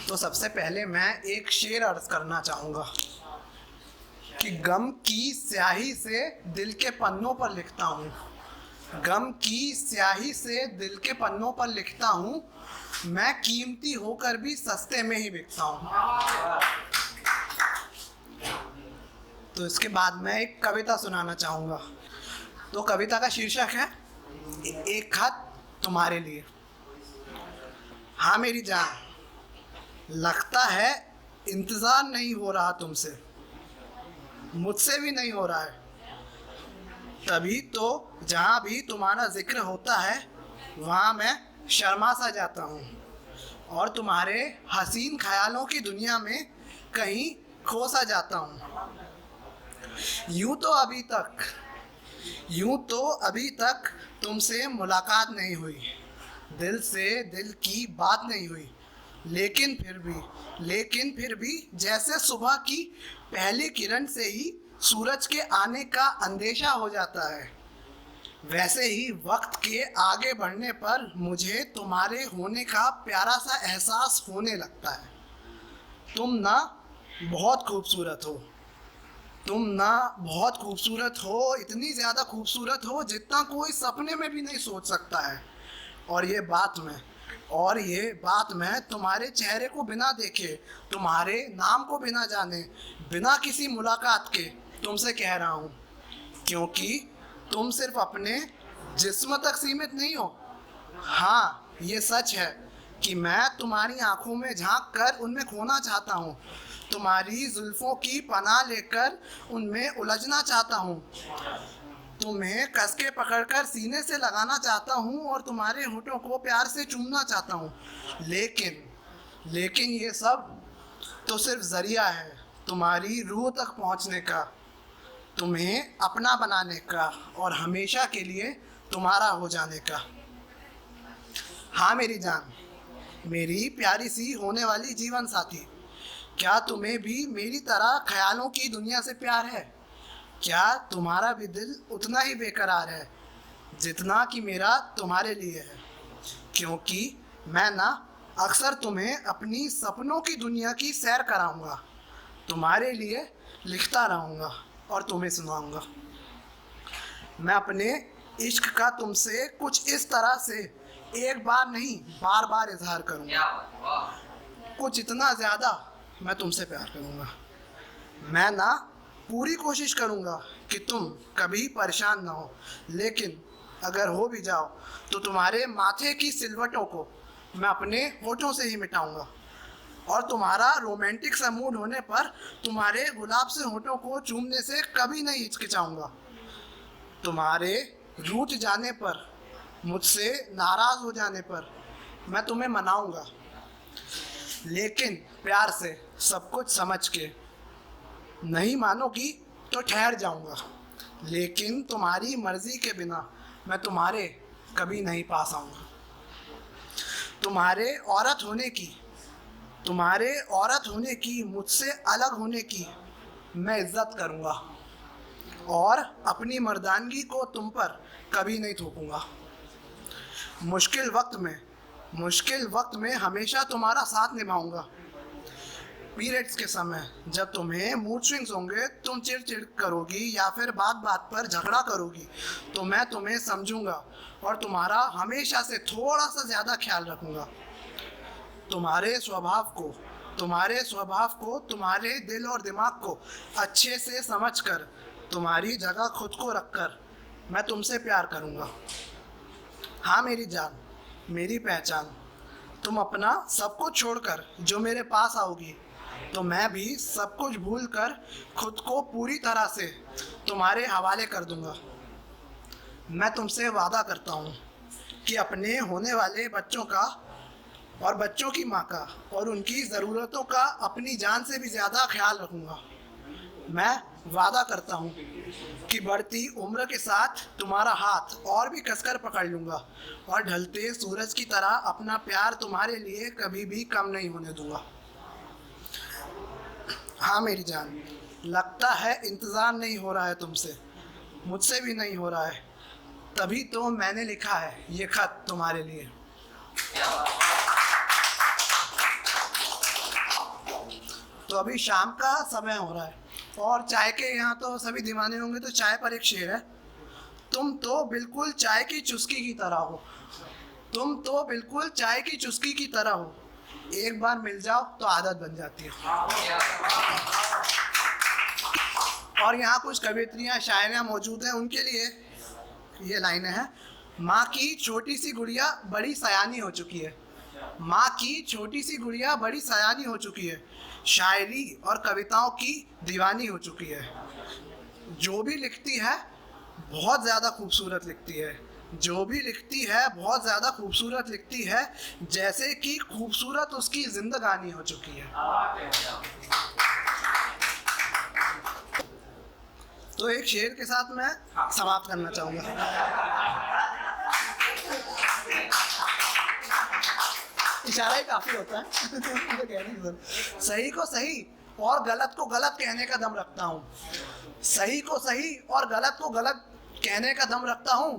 तो सबसे पहले मैं एक शेर अर्ज करना चाहूँगा कि गम की स्याही से दिल के पन्नों पर लिखता हूँ, गम की स्याही से दिल के पन्नों पर लिखता हूँ, मैं कीमती होकर भी सस्ते में ही बिकता हूँ। तो इसके बाद मैं एक कविता सुनाना चाहूँगा। तो कविता का शीर्षक है एक खत तुम्हारे लिए। हाँ मेरी जान, लगता है इंतज़ार नहीं हो रहा तुमसे, मुझसे भी नहीं हो रहा है, तभी तो जहाँ भी तुम्हारा जिक्र होता है वहाँ मैं शर्मा सा जाता हूँ और तुम्हारे हसीन ख्यालों की दुनिया में कहीं खो सा जाता हूँ। यूँ तो अभी तक तुमसे मुलाकात नहीं हुई, दिल से दिल की बात नहीं हुई, लेकिन फिर भी जैसे सुबह की पहली किरण से ही सूरज के आने का अंदेशा हो जाता है, वैसे ही वक्त के आगे बढ़ने पर मुझे तुम्हारे होने का प्यारा सा एहसास होने लगता है। तुम ना बहुत खूबसूरत हो, तुम ना बहुत खूबसूरत हो, इतनी ज़्यादा खूबसूरत हो जितना कोई सपने में भी नहीं सोच सकता है। और ये बात मैं तुम्हारे चेहरे को बिना देखे, तुम्हारे नाम को बिना जाने, बिना किसी मुलाकात के तुमसे कह रहा हूँ, क्योंकि तुम सिर्फ अपने जिस्म तक सीमित नहीं हो। हाँ, ये सच है कि मैं तुम्हारी आंखों में झांक कर उनमें खोना चाहता हूँ, तुम्हारी जुल्फ़ों की पनाह लेकर उनमें उलझना चाहता हूँ, तुम्हें कस के पकड़कर सीने से लगाना चाहता हूँ और तुम्हारे होठों को प्यार से चूमना चाहता हूँ। लेकिन ये सब तो सिर्फ ज़रिया है तुम्हारी रूह तक पहुँचने का, तुम्हें अपना बनाने का और हमेशा के लिए तुम्हारा हो जाने का। हाँ मेरी जान, मेरी प्यारी सी होने वाली जीवन साथी, क्या तुम्हें भी मेरी तरह ख्यालों की दुनिया से प्यार है? क्या तुम्हारा भी दिल उतना ही बेकरार है जितना कि मेरा तुम्हारे लिए है? क्योंकि मैं ना अक्सर तुम्हें अपनी सपनों की दुनिया की सैर कराऊंगा, तुम्हारे लिए लिखता रहूँगा और तुम्हें सुनाऊंगा। मैं अपने इश्क का तुमसे कुछ इस तरह से एक बार नहीं बार बार इजहार करूँगा, कुछ इतना ज़्यादा मैं तुमसे प्यार करूँगा। मैं ना पूरी कोशिश करूँगा कि तुम कभी परेशान ना हो, लेकिन अगर हो भी जाओ तो तुम्हारे माथे की सिलवटों को मैं अपने होठों से ही मिटाऊँगा और तुम्हारा रोमांटिक सा मूड होने पर तुम्हारे गुलाब से होठों को चूमने से कभी नहीं हिचकिचाऊँगा। तुम्हारे रूठ जाने पर, मुझसे नाराज़ हो जाने पर मैं तुम्हें मनाऊँगा, लेकिन प्यार से सब कुछ समझ के। नहीं मानोगी तो ठहर जाऊंगा, लेकिन तुम्हारी मर्जी के बिना मैं तुम्हारे कभी नहीं पास आऊँगा। तुम्हारे औरत होने की, मुझसे अलग होने की मैं इज्जत करूँगा और अपनी मर्दानगी को तुम पर कभी नहीं थोपूंगा। मुश्किल वक्त में हमेशा तुम्हारा साथ निभाऊंगा। पीरियड्स के समय जब तुम्हें मूड स्विंग्स होंगे, तुम चिड़चिड़ करोगी या फिर बात पर झगड़ा करोगी, तो मैं तुम्हें समझूंगा और तुम्हारा हमेशा से थोड़ा सा ज़्यादा ख्याल रखूंगा। तुम्हारे स्वभाव को, तुम्हारे दिल और दिमाग को अच्छे से समझकर, तुम्हारी जगह खुद को रखकर मैं तुमसे प्यार करूंगा। हाँ मेरी जान, मेरी पहचान, तुम अपना सब कुछ छोड़कर जो मेरे पास आओगी तो मैं भी सब कुछ भूलकर खुद को पूरी तरह से तुम्हारे हवाले कर दूंगा। मैं तुमसे वादा करता हूँ कि अपने होने वाले बच्चों का और बच्चों की माँ का और उनकी ज़रूरतों का अपनी जान से भी ज़्यादा ख्याल रखूँगा। मैं वादा करता हूँ कि बढ़ती उम्र के साथ तुम्हारा हाथ और भी कसकर पकड़ लूँगा और ढलते सूरज की तरह अपना प्यार तुम्हारे लिए कभी भी कम नहीं होने दूँगा। हाँ मेरी जान, लगता है इंतज़ार नहीं हो रहा है तुमसे, मुझसे भी नहीं हो रहा है, तभी तो मैंने लिखा है ये खत तुम्हारे लिए। अभी शाम का समय हो रहा है और चाय के यहाँ तो सभी दीवाने होंगे, तो चाय पर एक शेर है, तुम तो बिल्कुल चाय की चुस्की की तरह हो, तुम तो बिल्कुल चाय की चुस्की की तरह हो, एक बार मिल जाओ तो आदत बन जाती है। और यहाँ कुछ कवित्रियाँ शायरियाँ मौजूद हैं, उनके लिए ये लाइनें हैं। माँ की छोटी सी गुड़िया बड़ी सयानी हो चुकी है, माँ की छोटी सी गुड़िया बड़ी सयानी हो चुकी है, शायरी और कविताओं की दीवानी हो चुकी है, जो भी लिखती है बहुत ज़्यादा खूबसूरत लिखती है, जो भी लिखती है बहुत ज़्यादा खूबसूरत लिखती है, जैसे कि खूबसूरत उसकी जिंदगानी हो चुकी है। तो एक शेर के साथ मैं समाप्त करना चाहूँगा। इशारा ही काफ़ी होता है। तो कहने की जरूरत। सही को सही और गलत को गलत कहने का दम रखता हूँ, सही को सही और गलत को गलत कहने का दम रखता हूँ,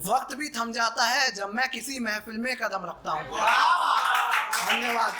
वक्त भी थम जाता है जब मैं किसी महफिल में कदम रखता हूँ। धन्यवाद।